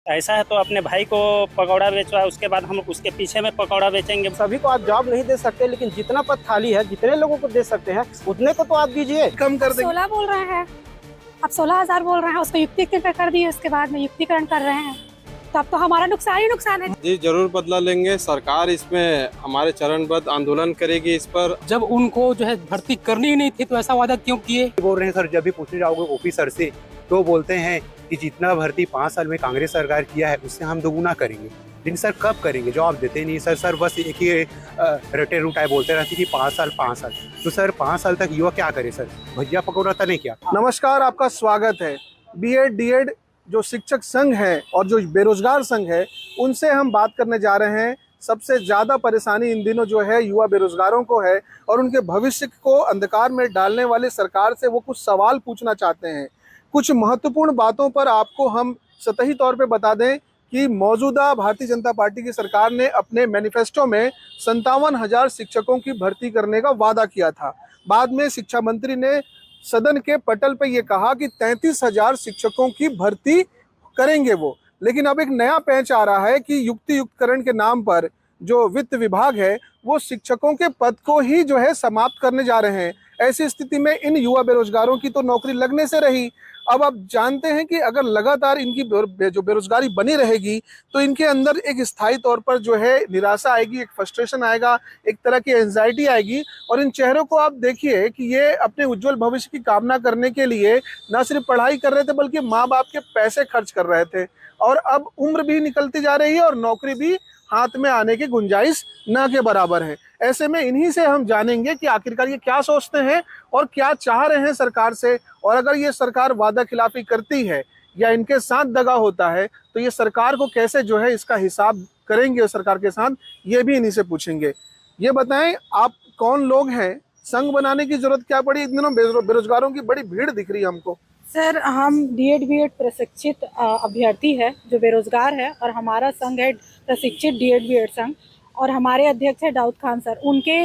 ऐसा है तो अपने भाई को पकौड़ा बेचवा, उसके बाद हम उसके पीछे में पकौड़ा बेचेंगे। सभी को आप जॉब नहीं दे सकते, लेकिन जितना पद खाली है, जितने लोगों को दे सकते हैं उतने को तो आप दीजिए। कम कर देंगे। 16 बोल रहे हैं, अब 16,000 बोल रहे हैं, उसको युक्तिकरण कर दिए, उसके बाद में युक्तिकरण कर रहे हैं, तो अब तो हमारा नुकसान ही नुकसान है। जी जरूर बदला लेंगे। सरकार इसमें हमारे चरणबद्ध आंदोलन करेगी इस पर। जब उनको जो है भर्ती करनी ही नहीं थी तो ऐसा वादा क्यों किए? बोल रहे हैं सर, जब भी पूछने जाओगे ओपी सर से तो बोलते हैं कि जितना भर्ती 5 साल में कांग्रेस सरकार किया है उससे हम दोगुना करेंगे। लेकिन सर कब करेंगे? जवाब देते नहीं सर बस एक ही रटे रूटाए बोलते रहते कि 5 साल 5 साल। तो सर 5 साल तक युवा क्या करे सर? भैया पकौड़ा था नहीं क्या? नमस्कार, आपका स्वागत है। बीएड डीएड जो शिक्षक संघ है और जो बेरोजगार संघ है, उनसे हम बात करने जा रहे हैं। सबसे ज़्यादा परेशानी इन दिनों जो है युवा बेरोजगारों को है और उनके भविष्य को अंधकार में डालने वाले सरकार से वो कुछ सवाल पूछना चाहते हैं। कुछ महत्वपूर्ण बातों पर आपको हम सतही तौर पे बता दें कि मौजूदा भारतीय जनता पार्टी की सरकार ने अपने मैनिफेस्टो में 57,000 शिक्षकों की भर्ती करने का वादा किया था। बाद में शिक्षा मंत्री ने सदन के पटल पे ये कहा कि 33,000 शिक्षकों की भर्ती करेंगे वो। लेकिन अब एक नया पैंच आ रहा है कि युक्तिकरण के नाम पर जो वित्त विभाग है वो शिक्षकों के पद को ही जो है समाप्त करने जा रहे हैं। ऐसी स्थिति में इन युवा बेरोजगारों की तो नौकरी लगने से रही। अब आप जानते हैं कि अगर लगातार इनकी जो बेरोजगारी बनी रहेगी तो इनके अंदर एक स्थायी तौर पर जो है निराशा आएगी, एक फ्रस्ट्रेशन आएगा, एक तरह की एंजाइटी आएगी। और इन चेहरों को आप देखिए कि ये अपने उज्जवल भविष्य की कामना करने के लिए न सिर्फ पढ़ाई कर रहे थे बल्कि माँ बाप के पैसे खर्च कर रहे थे। और अब उम्र भी निकलती जा रही है और नौकरी भी हाथ में आने की गुंजाइश न के बराबर है। ऐसे में इन्हीं से हम जानेंगे कि आखिरकार ये क्या सोचते हैं और क्या चाह रहे हैं सरकार से, और अगर ये सरकार वादा खिलाफी करती है या इनके साथ दगा होता है तो ये सरकार को कैसे जो है इसका हिसाब करेंगे सरकार के साथ, ये भी इन्हीं से पूछेंगे। ये बताएं आप कौन लोग हैं, संघ बनाने की जरूरत क्या पड़ी? इन दिनों बेरोजगारों की बड़ी भीड़ दिख रही है हमको। सर, हम डीएड बीएड प्रशिक्षित अभ्यर्थी है जो बेरोजगार है, और हमारा संघ है प्रशिक्षित डीएड बीएड संघ, और हमारे अध्यक्ष है दाऊद खान सर। उनके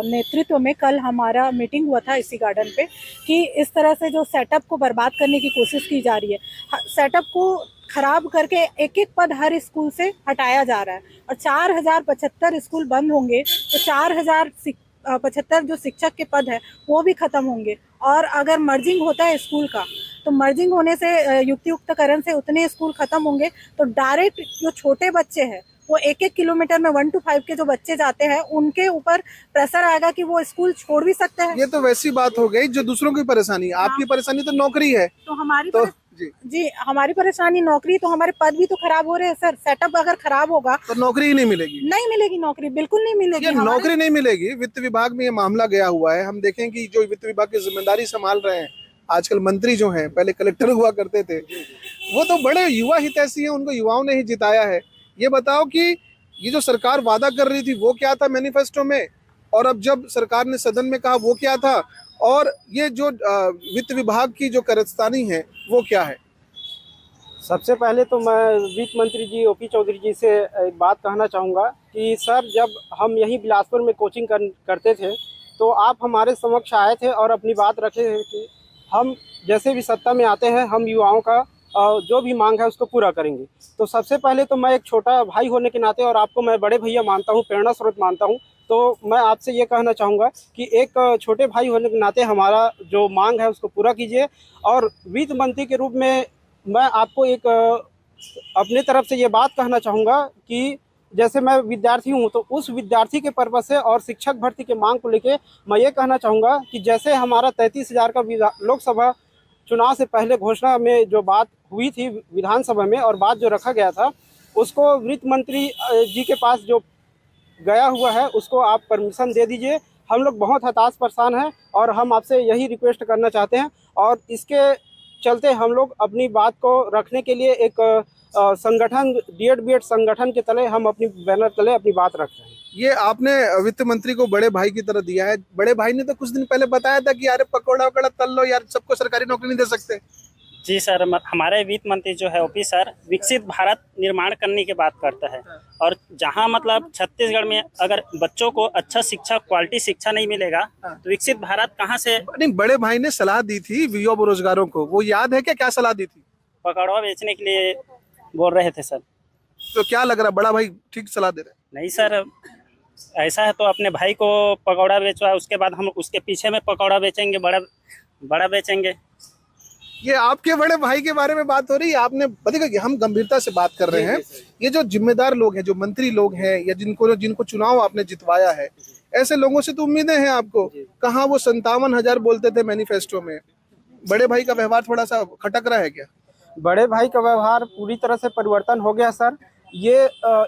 नेतृत्व में कल हमारा मीटिंग हुआ था इसी गार्डन पे कि इस तरह से जो सेटअप को बर्बाद करने की कोशिश की जा रही है, सेटअप को खराब करके एक एक पद हर स्कूल से हटाया जा रहा है, और 4,075 स्कूल बंद होंगे तो 4,075 जो शिक्षक के पद है वो भी खत्म होंगे। और अगर मर्जिंग होता है स्कूल का तो मर्जिंग होने से युक्तिकरण से उतने स्कूल खत्म होंगे तो डायरेक्ट जो छोटे बच्चे हैं वो 1-1 किलोमीटर में 1 to 5 के जो बच्चे जाते हैं उनके ऊपर प्रेशर आएगा कि वो स्कूल छोड़ भी सकते हैं। ये तो वैसी बात हो गई जो दूसरों की परेशानी। हाँ। आपकी परेशानी तो नौकरी है, तो हमारी जी हमारी परेशानी नौकरी, तो हमारे पद भी तो खराब हो रहे हैं सर। सेटअप अगर खराब होगा तो नौकरी ही नहीं मिलेगी। नहीं मिलेगी नौकरी, बिल्कुल नहीं मिलेगी। नौकरी नहीं मिलेगी। वित्त विभाग में ये मामला गया हुआ है। हम देखें कि जो वित्त विभाग की जिम्मेदारी संभाल रहे हैं आजकल मंत्री जो हैं, पहले कलेक्टर हुआ करते थे, वो तो बड़े युवा हितैषी हैं, उनको युवाओं ने ही जिताया है। ये बताओ कि ये जो सरकार वादा कर रही थी वो क्या था मैनिफेस्टो में, और अब जब सरकार ने सदन में कहा वो क्या था, और ये जो वित्त विभाग की जो कारस्तानी है वो क्या है? सबसे पहले तो मैं वित्त मंत्री जी ओपी चौधरी जी से एक बात कहना चाहूँगा कि सर, जब हम यहीं बिलासपुर में कोचिंग करते थे तो आप हमारे समक्ष आए थे और अपनी बात रखे थे कि हम जैसे भी सत्ता में आते हैं हम युवाओं का जो भी मांग है उसको पूरा करेंगे। तो सबसे पहले तो मैं एक छोटा भाई होने के नाते और आपको मैं बड़े भैया मानता हूँ, प्रेरणा स्रोत मानता हूँ, तो मैं आपसे ये कहना चाहूँगा कि एक छोटे भाई होने के नाते हमारा जो मांग है उसको पूरा कीजिए। और वित्त मंत्री के रूप में मैं आपको एक अपने तरफ से ये बात कहना चाहूँगा कि जैसे मैं विद्यार्थी हूँ तो उस विद्यार्थी के पर्पस से और शिक्षक भर्ती के मांग को लेके मैं ये कहना चाहूँगा कि जैसे हमारा 33,000 का लोकसभा चुनाव से पहले घोषणा में जो बात हुई थी विधानसभा में और बात जो रखा गया था, उसको वित्त मंत्री जी के पास जो गया हुआ है उसको आप परमिशन दे दीजिए। हम लोग बहुत हताश परेशान हैं और हम आपसे यही रिक्वेस्ट करना चाहते हैं, और इसके चलते हम लोग अपनी बात को रखने के लिए एक संगठन डीएड बीएड संगठन के तले हम अपनी बैनर तले अपनी बात रख रहे हैं। ये आपने वित्त मंत्री को बड़े भाई की तरह दिया है। बड़े भाई ने तो कुछ दिन पहले बताया था कि यार पकौड़ा वकौड़ा तल लो यार, सबको सरकारी नौकरी नहीं दे सकते। जी सर, हमारे वित्त मंत्री जो है ओपी सर विकसित भारत निर्माण करने की बात करता है, और जहां मतलब छत्तीसगढ़ में अगर बच्चों को अच्छा शिक्षा, क्वालिटी शिक्षा नहीं मिलेगा तो विकसित भारत कहां से? नहीं, बड़े भाई ने सलाह दी थी युवा बेरोजगारों को, वो याद है क्या? क्या सलाह दी थी? पकौड़ा बेचने के लिए बोल रहे थे सर। तो क्या लग रहा है, बड़ा भाई ठीक सलाह दे रहे हैं? नहीं सर, ऐसा है तो अपने भाई को पकौड़ा बेचवा, उसके बाद हम उसके पीछे में पकौड़ा बेचेंगे, बड़ा बड़ा बेचेंगे। ये आपके बड़े भाई के बारे में बात हो रही है, आपने देखा कि हम गंभीरता से बात कर रहे हैं। ये जो जिम्मेदार लोग हैं, जो मंत्री लोग हैं, या जिनको चुनाव आपने जितवाया है, ऐसे लोगों से तो उम्मीदें हैं आपको। कहाँ वो 57,000 बोलते थे मैनिफेस्टो में। बड़े भाई का व्यवहार थोड़ा सा खटक रहा है क्या? बड़े भाई का व्यवहार पूरी तरह से परिवर्तन हो गया सर। ये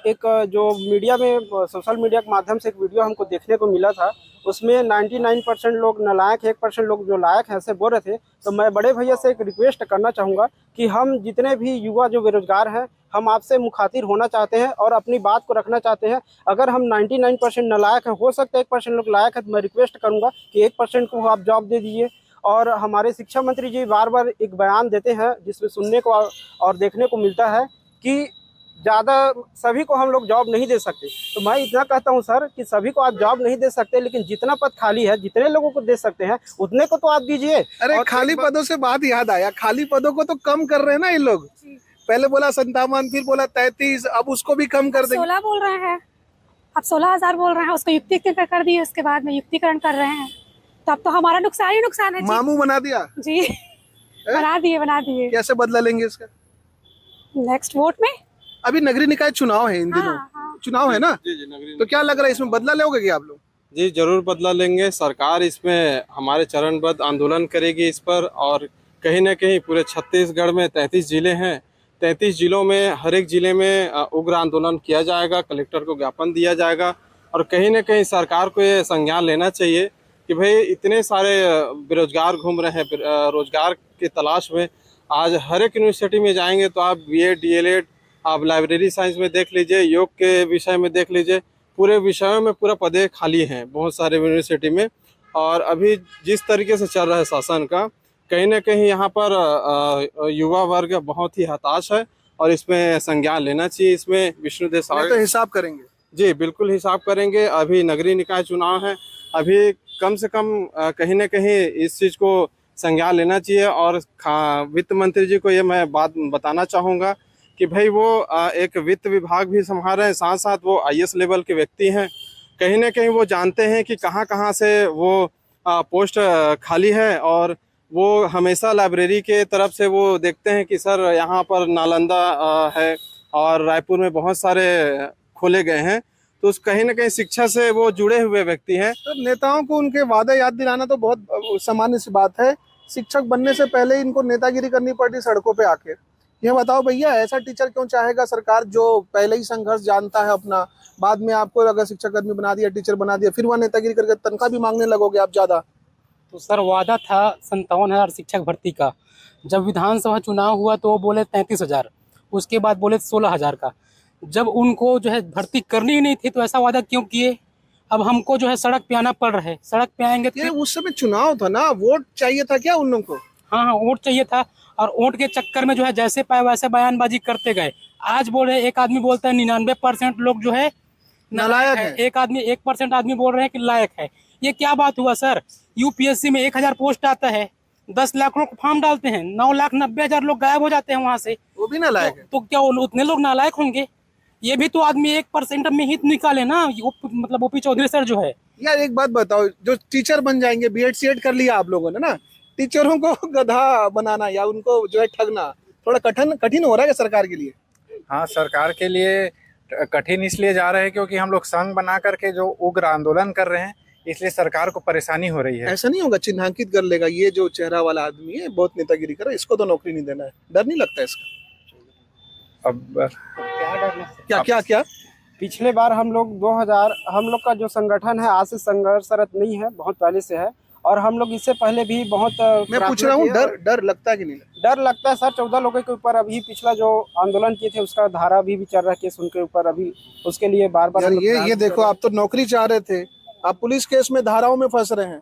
एक जो मीडिया में, सोशल मीडिया के माध्यम से एक वीडियो हमको देखने को मिला था, उसमें 99% लोग नालायक, 1% लोग जो लायक हैं ऐसे बोल रहे थे। तो मैं बड़े भैया से एक रिक्वेस्ट करना चाहूँगा कि हम जितने भी युवा जो बेरोजगार हैं, हम आपसे मुखातिब होना चाहते हैं और अपनी बात को रखना चाहते हैं। अगर हम 99% नालायक हैं, हो सकता है 1% लोग लायक है, तो मैं रिक्वेस्ट करूँगा कि 1% को आप जॉब दे दीजिए। और हमारे शिक्षा मंत्री जी बार बार एक बयान देते हैं जिसमें सुनने को और देखने को मिलता है कि ज़्यादा सभी को हम लोग जॉब नहीं दे सकते। तो मैं इतना कहता हूं सर कि सभी को आप जॉब नहीं दे सकते, लेकिन जितना पद खाली है, जितने लोगों को दे सकते हैं उतने को तो आप दीजिए। अरे खाली पदों से बात याद आया, खाली पदों को तो कम कर रहे हैं ना ये लोग। पहले बोला 57, फिर बोला 33, अब उसको भी कम कर देंगे। 16 बोल रहे हैं, अब 16,000 बोल रहे हैं, उसको युक्तिकरण कर दिए, उसके बाद में युक्तिकरण कर रहे हैं। तो अब तो हमारा नुकसान ही नुकसान है जी। मामू बना दिया जी। बना दिए। कैसे बदला लेंगे इसका? नेक्स्ट वोट में। अभी नगरीय निकाय चुनाव है इन दिनों। हाँ। चुनाव है ना? जी नगरीय। तो क्या लग रहा है, इसमें बदला लोगे क्या आप लोग? जी जरूर बदला लेंगे। सरकार इसमें हमारे चरणबद्ध आंदोलन करेगी इस पर, और कहीं ना कहीं पूरे छत्तीसगढ़ में 33 जिले हैं, 33 जिलों में हर एक जिले में उग्र आंदोलन किया जाएगा, कलेक्टर को ज्ञापन दिया जाएगा। और कहीं ना कहीं सरकार को ये संज्ञान लेना चाहिए कि भाई इतने सारे बेरोजगार घूम रहे हैं रोजगार की तलाश में। आज हर एक यूनिवर्सिटी में जाएंगे तो आप BEd DLEd, आप लाइब्रेरी साइंस में देख लीजिए, योग के विषय में देख लीजिए, पूरे विषयों में पूरा पदे खाली हैं बहुत सारे यूनिवर्सिटी में। और अभी जिस तरीके से चल रहा है शासन का, कहीं ना कहीं यहाँ पर युवा वर्ग बहुत ही हताश है और इसमें संज्ञान लेना चाहिए। इसमें विष्णुदेव सागर तो हिसाब करेंगे। जी बिल्कुल हिसाब करेंगे। अभी नगरीय निकाय चुनाव है, अभी कम से कम कहीं ना कहीं इस चीज़ को संज्ञान लेना चाहिए। और वित्त मंत्री जी को ये मैं बात बताना चाहूँगा कि भाई वो एक वित्त विभाग भी संभाल रहे हैं, साथ साथ वो IAS लेवल के व्यक्ति हैं। कहीं ना कहीं वो जानते हैं कि कहाँ कहाँ से वो पोस्ट खाली है, और वो हमेशा लाइब्रेरी के तरफ से वो देखते हैं कि सर यहाँ पर नालंदा है और रायपुर में बहुत सारे खोले गए हैं। तो उस कहीं ना कहीं शिक्षा से वो जुड़े हुए व्यक्ति हैं। तो नेताओं को उनके वादे याद दिलाना तो बहुत सामान्य सी बात है। शिक्षक बनने से पहले इनको नेतागिरी करनी पड़ती सड़कों पे आके। ये बताओ भैया, ऐसा टीचर क्यों चाहेगा सरकार जो पहले ही संघर्ष जानता है अपना, बाद में आपको अगर शिक्षक कर्मी बना दिया, टीचर बना दिया, फिर वह नेतागिरी करके तनख्वाह भी मांगने लगोगे आप ज्यादा। तो सर वादा था 57,000 शिक्षक भर्ती का। जब विधानसभा चुनाव हुआ तो वो बोले 33,000, उसके बाद बोले 16,000 का। जब उनको जो है भर्ती करनी ही नहीं थी तो ऐसा वादा क्यों किए? अब हमको जो है सड़क पे आना पड़ रहा है। सड़क पे आएंगे ये उस समय चुनाव था ना, वोट चाहिए था क्या उन लोगों को? हाँ वोट चाहिए था, और वोट के चक्कर में जो है जैसे पाए वैसे बयानबाजी करते गए। आज बोल रहे, एक आदमी बोलता है 99% लोग जो है नालायक है, एक आदमी 1% आदमी बोल रहे हैं कि लायक है। ये क्या बात हुआ सर? UPSC में 1000 पोस्ट आता है, 10 लाख लोग फॉर्म डालते हैं, 9,90,000 लोग गायब हो जाते हैं वहां से। वो भी नालायक है। तो क्या उतने लोग नालायक होंगे? ये भी तो आदमी 1% में ही निकाले ना, मतलब OP चौधरी सर जो है। यार एक बात बताओ, जो टीचर बन जाएंगे, BEd CET कर लिया आप लोगों ने ना, टीचरों को गधा बनाना या उनको जो है ठगना थोड़ा कठिन हो रहा है सरकार के लिए। हाँ, सरकार के लिए कठिन इसलिए जा रहे हैं क्योंकि हम लोग संघ बना करके जो उग्र आंदोलन कर रहे हैं, इसलिए सरकार को परेशानी हो रही है। ऐसा नहीं होगा चिन्हांकित कर लेगा, ये जो चेहरा वाला आदमी है बहुत नेतागिरी कर रहा है, इसको तो नौकरी नहीं देना है? डर नहीं लगता इसका? अब क्या पिछले बार हम लोग हम लोग का जो संगठन है आज से संघर्षरत नहीं है, बहुत पहले से है। और हम लोग इससे पहले भी बहुत मैं पूछ रहा हूँ, डर लगता है कि नहीं? डर लगता है सर। 14 लोगों के ऊपर अभी पिछला जो आंदोलन किए थे उसका धारा अभी भी चल रहा है केस उनके ऊपर, अभी उसके लिए बार बार ये देखो, आप तो नौकरी चाह रहे थे, आप पुलिस केस में धाराओं में फंस रहे हैं।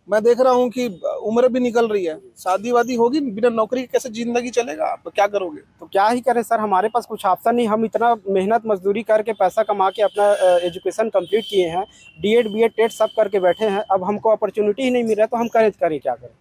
मैं देख रहा हूँ कि उम्र भी निकल रही है, शादी वादी होगी, बिना नौकरी के कैसे जिंदगी चलेगा? आप क्या करोगे? तो क्या ही करें सर, हमारे पास कुछ ऑप्शन नहीं। हम इतना मेहनत मजदूरी करके पैसा कमा के अपना एजुकेशन कंप्लीट किए हैं, DEd BEd टेट सब करके बैठे हैं। अब हमको अपॉर्चुनिटी ही नहीं मिल रहा तो हम करें क्या करें?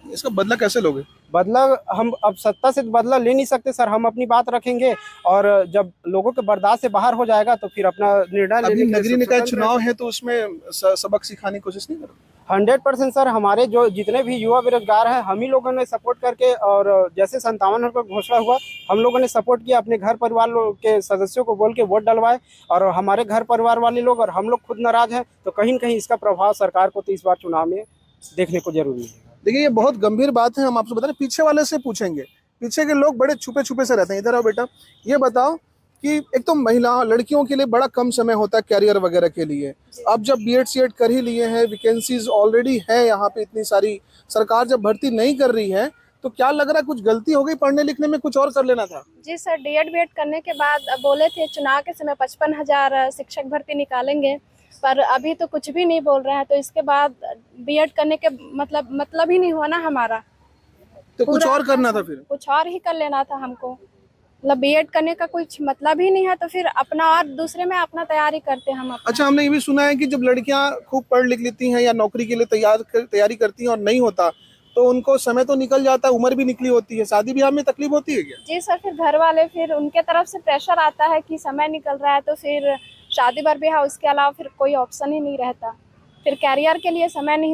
इसका बदला कैसे लोगे? बदला हम अब सत्ता से बदला ले नहीं सकते सर, हम अपनी बात रखेंगे और जब लोगों के बर्दाश्त से बाहर हो जाएगा तो फिर अपना निर्णय अभी लेने के लिए नगरीय निकाय स्वतंत्र चुनाव है तो उसमें सबक सिखाने की कोशिश नहीं करो? 100% सर, हमारे जो जितने भी युवा बेरोजगार हैं हम ही लोगों ने सपोर्ट करके, और जैसे 57 का घोषणा हुआ हम लोगों ने सपोर्ट किया, अपने घर परिवार के सदस्यों को बोल के वोट डलवाए, और हमारे घर परिवार वाले लोग और हम लोग खुद नाराज हैं, तो कहीं न कहीं इसका प्रभाव सरकार को तो इस बार चुनाव में देखने को जरूरी है। देखिए ये बहुत गंभीर बात है, हम आपसे बता रहे, पीछे वाले से पूछेंगे, पीछे के लोग बड़े छुपे छुपे से रहते हैं। इधर आओ बेटा, ये बताओ कि एक तो महिला लड़कियों के लिए बड़ा कम समय होता है कैरियर वगैरह के लिए, अब जब बीएड सीएड कर ही लिए हैं, वैकेंसीज ऑलरेडी है यहाँ पे इतनी सारी, सरकार जब भर्ती नहीं कर रही है तो क्या लग रहा है कुछ गलती हो गई पढ़ने लिखने में, कुछ और कर लेना था? जी सर, डीएड बीएड करने के बाद बोले थे चुनाव के समय 55,000 शिक्षक भर्ती निकालेंगे, पर अभी तो कुछ भी नहीं बोल रहे हैं, तो इसके बाद बीएड करने के मतलब ही नहीं हुआ ना हमारा, तो कुछ और करना था, फिर कुछ और ही कर लेना था हमको, मतलब बीएड करने का कुछ मतलब ही नहीं है, तो फिर अपना और दूसरे में अपना तैयारी करते हैं हम। अच्छा, हमने ये भी सुना है कि जब लड़कियां खूब पढ़ लिख लेती हैं या नौकरी के लिए तैयारी करती हैं और नहीं होता तो उनको समय तो निकल जाता है, उम्र भी निकली होती है, शादी ब्याह में तकलीफ होती है क्या? जी सर, फिर घर वाले फिर उनके तरफ से प्रेशर आता है कि समय निकल रहा है, तो फिर शादी ब्याह उसके अलावा फिर कोई ऑप्शन ही नहीं रहता, फिर कैरियर के लिए समय नहीं